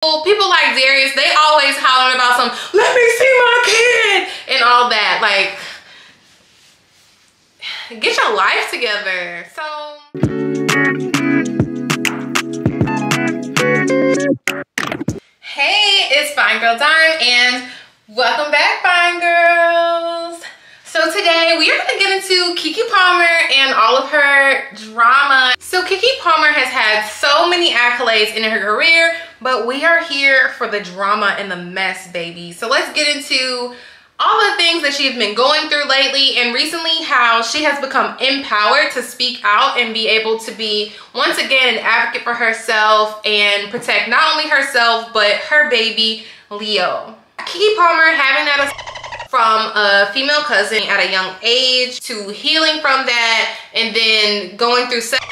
People like Darius, they always hollering about some, let me see my kid, and all that. Like, get your life together. So, hey, it's Fine Girl Time, and welcome back, Fine Girls. So today we are going to get into Keke Palmer and all of her drama. So Keke Palmer has had so many accolades in her career, but we are here for the drama and the mess, baby. So let's get into all the things that she's been going through lately, and recently how she has become empowered to speak out and be able to be, once again, an advocate for herself and protect not only herself, but her baby, Leo. Keke Palmer having that from a female cousin at a young age to healing from that, and then going through sex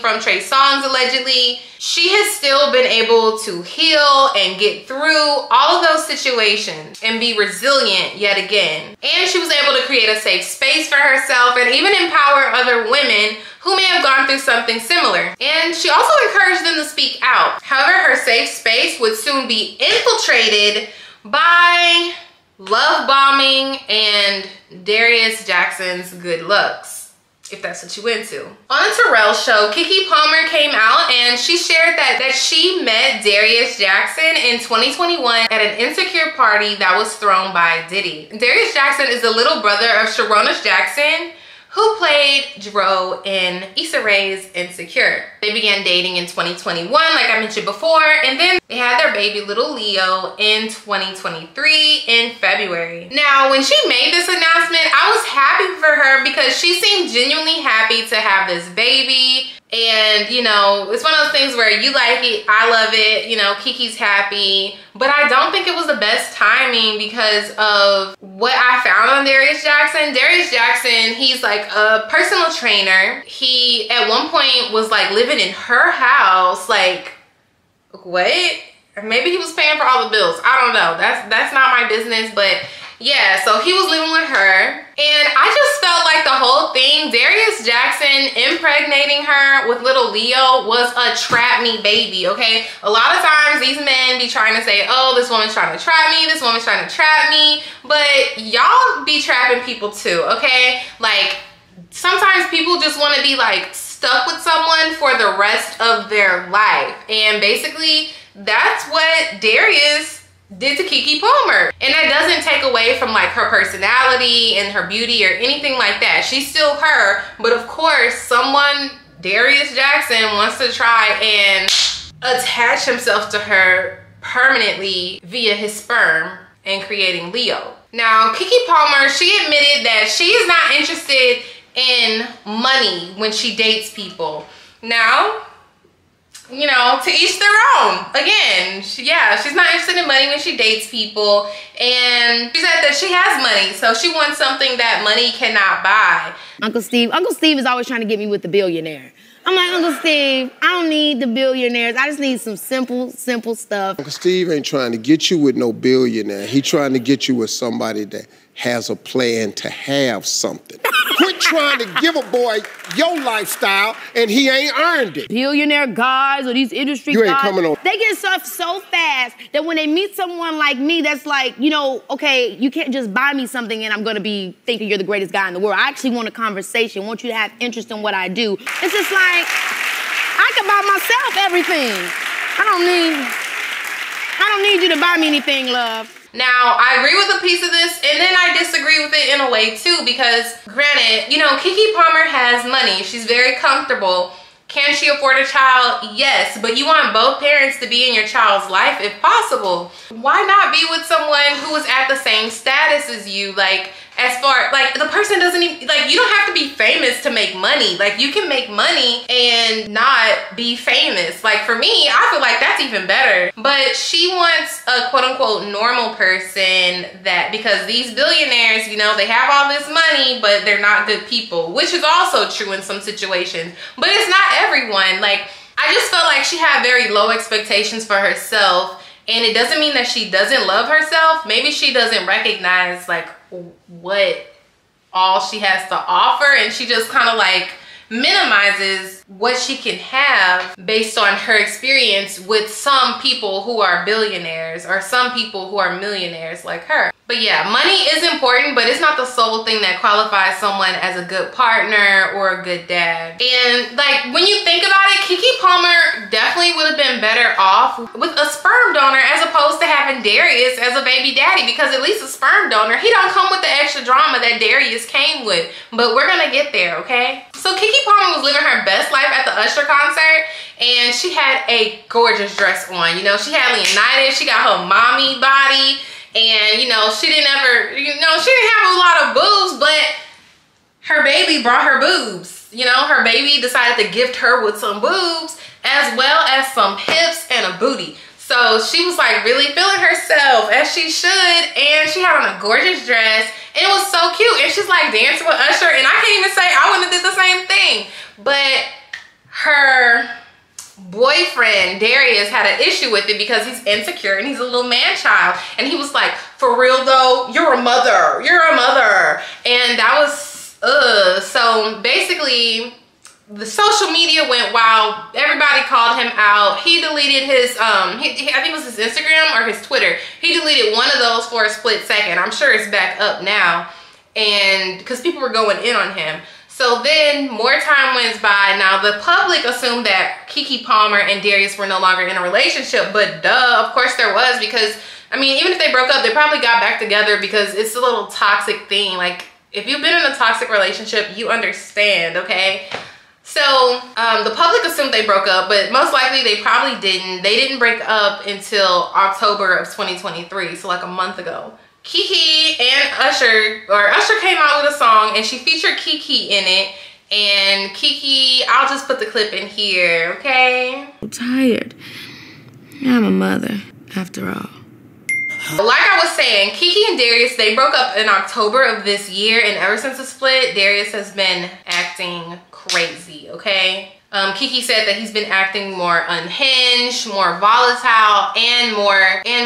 from Trey Songz allegedly, she has still been able to heal and get through all of those situations and be resilient yet again. And she was able to create a safe space for herself and even empower other women who may have gone through something similar. And she also encouraged them to speak out. However, her safe space would soon be infiltrated by love bombing and Darius Jackson's good looks, if that's what you into. On the Terrell show, Keke Palmer came out and she shared that she met Darius Jackson in 2021 at an Insecure party that was thrown by Diddy. Darius Jackson is the little brother of Sharunas Jackson, who played Dro in Issa Rae's Insecure. They began dating in 2021, like I mentioned before, and then they had their baby little Leo in 2023 in February. Now, when she made this announcement, I was happy for her because she seemed genuinely happy to have this baby. And, you know, it's one of those things where you like it, I love it, you know, Keke's happy. But I don't think it was the best timing because of what I found on Darius Jackson. Darius Jackson, he's like a personal trainer. He, at one point, was like living in her house. Like, what? Maybe he was paying for all the bills. I don't know. That's not my business, but yeah, so he was living with her. And I just felt like the whole thing, Darius Jackson impregnating her with little Leo was a trap me baby, okay? A lot of times these men be trying to say, oh, this woman's trying to trap me, this woman's trying to trap me, but y'all be trapping people too, okay? Like, sometimes people just want to be like stuck with someone for the rest of their life. And basically, that's what Darius did to Keke Palmer. And that doesn't take away from like her personality and her beauty or anything like that. She's still her, but of course someone, Darius Jackson, wants to try and attach himself to her permanently via his sperm and creating Leo. Now, Keke Palmer, she admitted that she is not interested in money when she dates people. Now, you know, to each their own. Again, she's not interested in money when she dates people. And she said that she has money, so she wants something that money cannot buy. Uncle Steve is always trying to get me with the billionaire. I'm like, Uncle Steve, I don't need the billionaires. I just need some simple stuff. Uncle Steve ain't trying to get you with no billionaire. He trying to get you with somebody that has a plan to have something. Quit trying to give a boy your lifestyle and he ain't earned it. Billionaire guys or these industry guys, you ain't coming on. They get stuff so fast that when they meet someone like me that's like, you know, okay, you can't just buy me something and I'm gonna be thinking you're the greatest guy in the world. I actually want a conversation, want you to have interest in what I do. It's just like, I can buy myself everything. I don't need you to buy me anything, love. Now, I agree with a piece of this, and then I disagree with it in a way too, because granted, you know, Keke Palmer has money. She's very comfortable. Can she afford a child? Yes, but you want both parents to be in your child's life if possible. Why not be with someone who is at the same status as you? Like, as far, like, the person doesn't even, like, you don't have to be famous to make money. Like, you can make money and not be famous. Like, for me, I feel like that's even better. But she wants a quote-unquote normal person that, because these billionaires, you know, they have all this money, but they're not good people, which is also true in some situations. But it's not everyone. Like, I just felt like she had very low expectations for herself. And it doesn't mean that she doesn't love herself. Maybe she doesn't recognize like what all she has to offer, and she just kind of like minimizes what she can have based on her experience with some people who are billionaires or some people who are millionaires like her. But yeah, money is important, but it's not the sole thing that qualifies someone as a good partner or a good dad. And like, when you think about it, Keke Palmer definitely would have been better off with a sperm donor as opposed to having Darius as a baby daddy, because at least a sperm donor, he don't come with the extra drama that Darius came with. But we're gonna get there, okay? So Keke Palmer was living her best life at the Usher concert, and she had a gorgeous dress on. You know, she had Leonidas, she got her mommy body, and you know, she didn't have a lot of boobs, but her baby brought her boobs. You know, her baby decided to gift her with some boobs as well as some hips and a booty. So she was like really feeling herself, as she should, and she had on a gorgeous dress, and it was so cute. And she's like dancing with Usher, and I can't even say I wouldn't have did the same thing. But her boyfriend Darius had an issue with it because he's insecure and he's a little man child, and he was like, for real though, you're a mother, and that was so basically the social media went wild. Everybody called him out. He deleted his I think it was his Instagram or his Twitter. He deleted one of those for a split second. I'm sure it's back up now, and because people were going in on him. So then more time went by. Now the public assumed that Keke Palmer and Darius were no longer in a relationship, but duh, of course there was, because I mean, even if they broke up, they probably got back together because it's a little toxic thing. Like, if you've been in a toxic relationship, you understand, okay? So the public assumed they broke up, but most likely they probably didn't. They didn't break up until October of 2023, so like a month ago. Keke and Usher came out with a song, and she featured Keke in it. And Keke, I'll just put the clip in here, okay? I'm tired. I'm a mother, after all. Like I was saying, Keke and Darius, they broke up in October of this year, and ever since the split, Darius has been acting crazy, okay? Keke said that he's been acting more unhinged, more volatile, and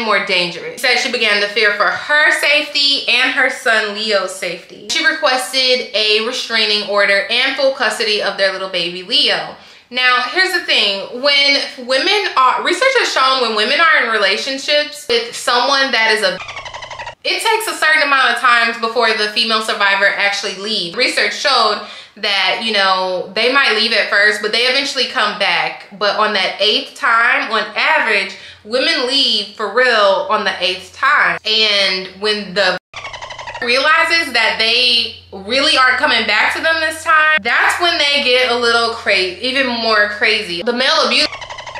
more dangerous. She said she began to fear for her safety and her son Leo's safety. She requested a restraining order and full custody of their little baby Leo. Now, here's the thing. When women are, research has shown when women are in relationships with someone that is it takes a certain amount of times before the female survivor actually leaves. Research showed that, you know, they might leave at first, but they eventually come back. But on that 8th time, on average, women leave for real on the 8th time. And when the realizes that they really aren't coming back to them this time, that's when they get a little crazy, even more crazy. The male abuse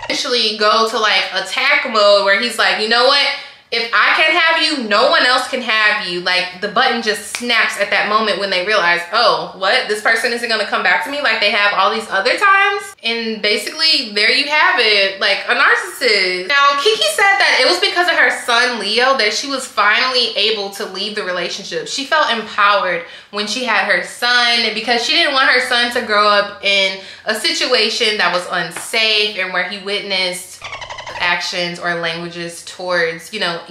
eventually go to like attack mode, where he's like, you know what? If I can't have you, no one else can have you. Like, the button just snaps at that moment when they realize, oh, what? This person isn't gonna come back to me like they have all these other times? And basically, there you have it, like a narcissist. Now, Keke said that it was because of her son, Leo, that she was finally able to leave the relationship. She felt empowered when she had her son, because she didn't want her son to grow up in a situation that was unsafe and where he witnessed actions or languages towards, you know,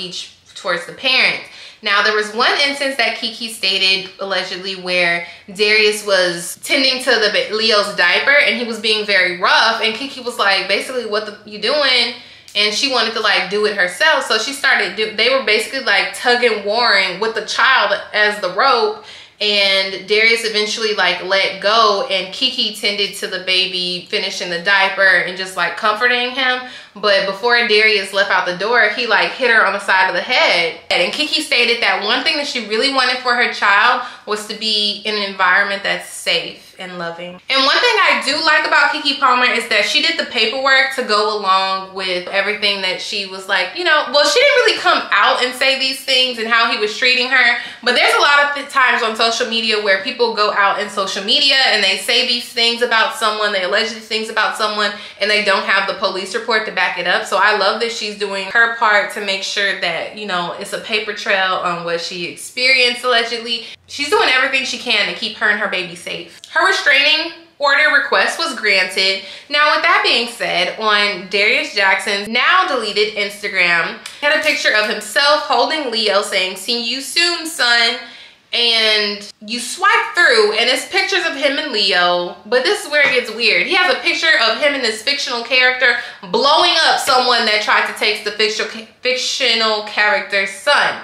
towards the parent. Now, there was one instance that Keke stated allegedly where Darius was tending to Leo's diaper, and he was being very rough, and Keke was like, basically, what you doing? And she wanted to like do it herself, so she started they were basically like tugging, warring with the child as the rope. And Darius eventually like let go, and Keke tended to the baby, finishing the diaper and just like comforting him. But before Darius left out the door, he like hit her on the side of the head. And Keke stated that one thing that she really wanted for her child was to be in an environment that's safe and loving. And one thing I do like about Keke Palmer is that she did the paperwork to go along with everything that she was like, you know, well, she didn't really come out and say these things and how he was treating her, but there's a lot of times on social media where people go out in social media and they say these things about someone, they allege these things about someone, and they don't have the police report to back it up. So I love that she's doing her part to make sure that, you know, it's a paper trail on what she experienced allegedly. She's doing everything she can to keep her and her baby safe. Her restraining order request was granted. Now, with that being said, on Darius Jackson's now deleted Instagram, he had a picture of himself holding Leo saying, "See you soon, son." and you swipe through and it's pictures of him and Leo, but this is where it gets weird. He has a picture of him and this fictional character blowing up someone that tried to take the fictional character's son.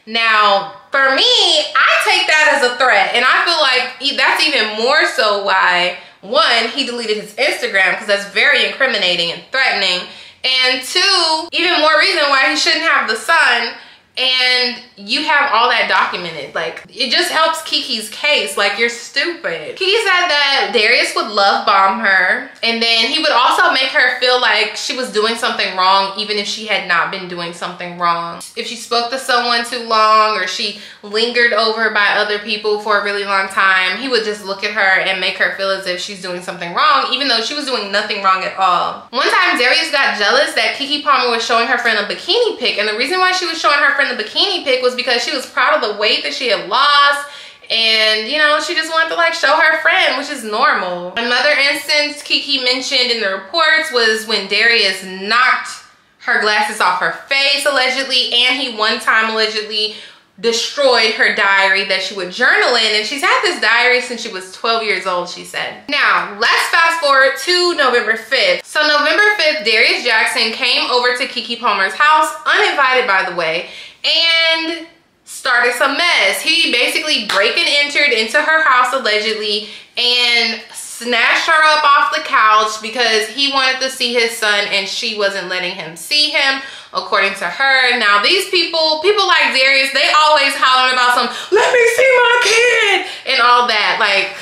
Now, for me, I take that as a threat, and I feel like that's even more so why, one, he deleted his Instagram, because that's very incriminating and threatening, and two, even more reason why he shouldn't have the son. And you have all that documented. Like, it just helps Keke's case. Like, you're stupid. Keke said that Darius would love bomb her, and then he would also make her feel like she was doing something wrong even if she had not been doing something wrong. If she spoke to someone too long or she lingered over by other people for a really long time, he would just look at her and make her feel as if she's doing something wrong even though she was doing nothing wrong at all. One time, Darius got jealous that Keke Palmer was showing her friend a bikini pic, and the reason why she was showing her friend the bikini pic was because she was proud of the weight that she had lost, and you know, she just wanted to like show her friend, which is normal. Another instance Keke mentioned in the reports was when Darius knocked her glasses off her face allegedly, and he one time allegedly destroyed her diary that she would journal in, and she's had this diary since she was 12 years old, she said. Now, let's fast forward to November 5th. So November 5th, Darius Jackson came over to Keke Palmer's house, uninvited by the way, and started some mess. He basically break and entered into her house allegedly and snatched her up off the couch because he wanted to see his son and she wasn't letting him see him, according to her. Now these people like Darius, they always hollering about some, let me see my kid and all that. Like,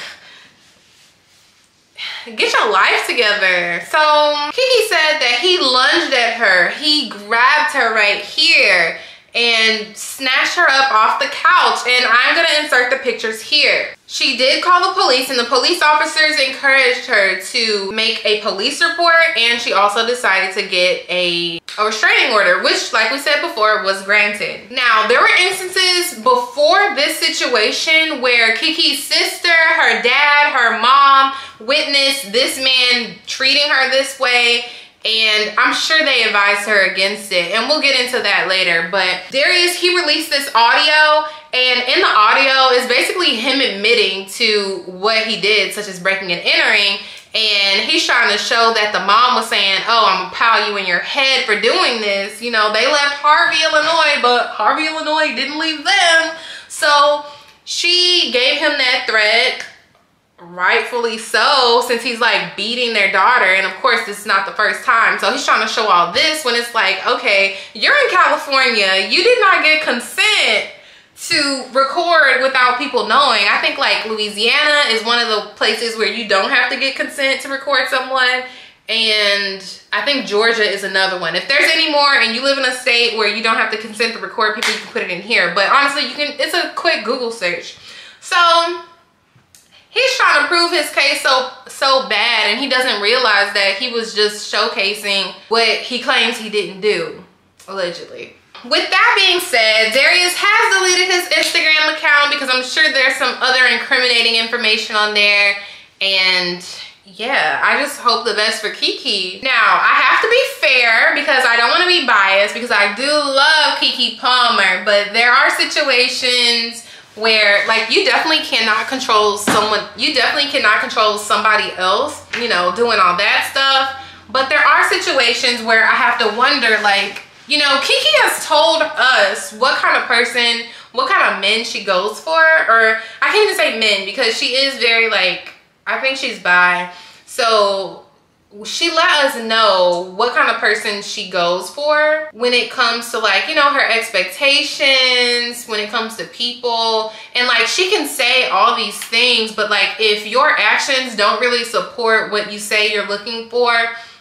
get your life together. So Keke said that he lunged at her, he grabbed her right here and snatched her up off the couch, and I'm gonna insert the pictures here. She did call the police, and the police officers encouraged her to make a police report, and she also decided to get a restraining order, which, like we said before, was granted. Now, there were instances before this situation where Keke's sister, her dad, her mom witnessed this man treating her this way, and I'm sure they advised her against it, and we'll get into that later. But Darius, he released this audio, and in the audio is basically him admitting to what he did, such as breaking and entering, and he's trying to show that the mom was saying, oh, I'm gonna pow you in your head for doing this. You know, they left Harvey, Illinois, but Harvey, Illinois didn't leave them. So she gave him that threat, rightfully so, since he's like beating their daughter, and of course this is not the first time. So he's trying to show all this when it's like, okay, you're in California, you did not get consent to record without people knowing. I think like Louisiana is one of the places where you don't have to get consent to record someone, and I think Georgia is another one. If there's any more and you live in a state where you don't have to consent to record people, you can put it in here, but honestly you can, it's a quick Google search. So he's trying to prove his case so bad, and he doesn't realize that he was just showcasing what he claims he didn't do, allegedly. With that being said, Darius has deleted his Instagram account because I'm sure there's some other incriminating information on there, and yeah, I just hope the best for Keke. Now, I have to be fair because I don't want to be biased, because I do love Keke Palmer, but there are situations where like you definitely cannot control someone, you definitely cannot control somebody else, you know, doing all that stuff. But there are situations where I have to wonder, like, you know, Keke has told us what kind of person, what kind of men she goes for, or I can't even say men because she is very like, I think she's bi. So she let us know what kind of person she goes for when it comes to like, you know, her expectations, when it comes to people. And like, she can say all these things, but like if your actions don't really support what you say you're looking for,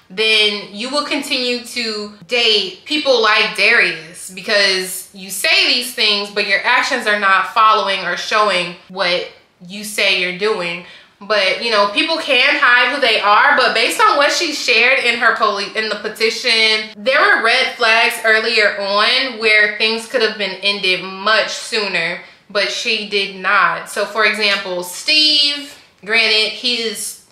then you will continue to date people like Darius because you say these things, but your actions are not following or showing what you say you're doing. But, you know, people can hide who they are, but based on what she shared in her in the petition, there were red flags earlier on where things could have been ended much sooner, but she did not. So, for example, Steve, granted, he's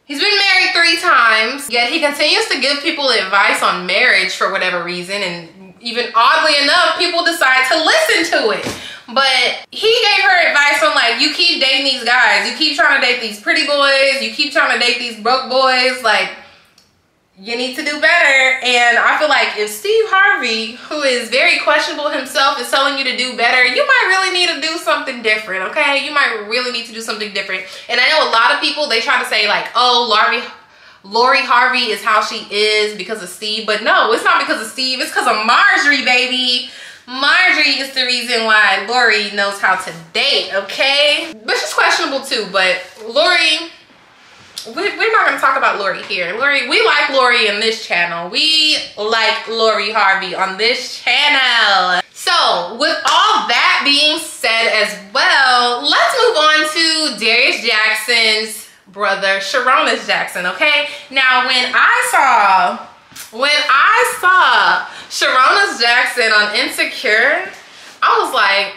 been married 3 times, yet he continues to give people advice on marriage for whatever reason, and even oddly enough, people decide to listen to it. But he gave her advice on like, you keep dating these guys, you keep trying to date these pretty boys, you keep trying to date these broke boys, like, you need to do better. And I feel like if Steve Harvey, who is very questionable himself, is telling you to do better, you might really need to do something different, okay? You might really need to do something different. And I know a lot of people, they try to say like, oh, Lori Harvey is how she is because of Steve. But no, it's not because of Steve. It's because of Marjorie, baby. Marjorie is the reason why Lori knows how to date, okay? But she's questionable too, but Lori... We're not going to talk about Lori here. Lori, we like Lori in this channel. We like Lori Harvey on this channel. So, with all that being said as well, let's move on to Darius Jackson's brother, Sharunas Jackson, okay? Now, when I saw Sharunas Jackson on Insecure, I was like,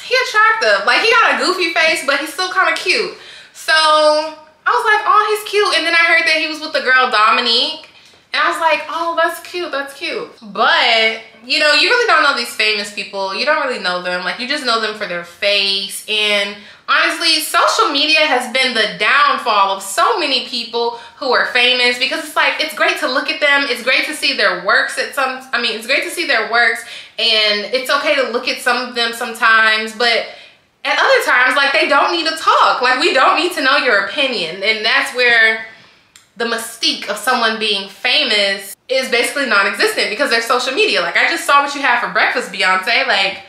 he attractive. Like, he got a goofy face, but he's still kind of cute. So... I was like, oh, he's cute. And then I heard that he was with the girl Dominique. And I was like, oh, that's cute, that's cute. But, you know, you really don't know these famous people. You don't really know them. Like, you just know them for their face. And honestly, social media has been the downfall of so many people who are famous, because it's like, it's great to look at them. It's great to see their works it's great to see their works. And it's okay to look at some of them sometimes. But at other times, like, they don't need to talk. Like, we don't need to know your opinion. And that's where the mystique of someone being famous is basically non-existent, because there's social media. Like, I just saw what you had for breakfast, Beyonce. Like,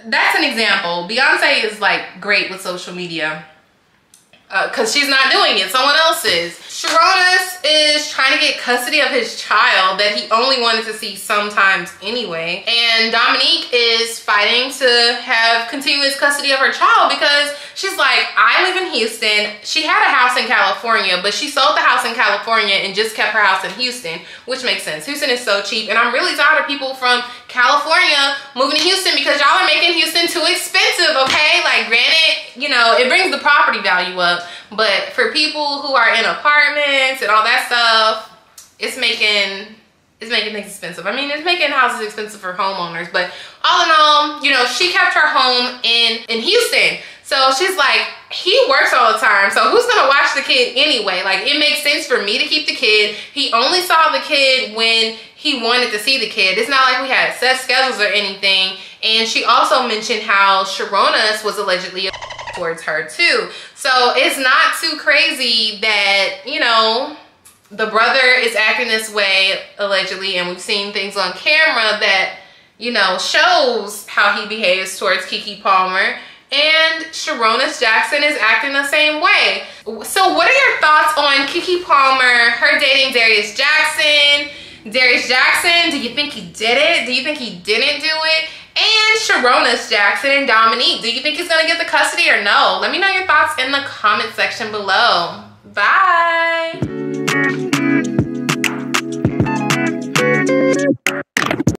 that's an example. Beyonce is, like, great with social media. Because she's not doing it. Someone else is. Sharunas is trying to get custody of his child that he only wanted to see sometimes anyway. And Dominique is fighting to have continuous custody of her child, because she's like, I live in Houston. She had a house in California, but she sold the house in California and just kept her house in Houston, which makes sense. Houston is so cheap. And I'm really tired of people from California moving to Houston, because y'all are making Houston too expensive, okay? Like, granted, you know, it brings the property value up. But for people who are in apartments and all that stuff, it's making things expensive. I mean, it's making houses expensive for homeowners. But all in all, you know, she kept her home in Houston. So she's like, he works all the time, so who's gonna watch the kid anyway? Like, it makes sense for me to keep the kid. He only saw the kid when he wanted to see the kid. It's not like we had set schedules or anything. And she also mentioned how Sharunas was allegedly towards her too. So it's not too crazy that, you know, the brother is acting this way allegedly, and we've seen things on camera that, you know, shows how he behaves towards Keke Palmer. And Sharunas Jackson is acting the same way. So what are your thoughts on Keke Palmer, her dating Darius Jackson? Darius Jackson, do you think he did it? Do you think he didn't do it? And Sharunas Jackson and Dominique, do you think he's gonna get the custody or no? Let me know your thoughts in the comment section below. Bye.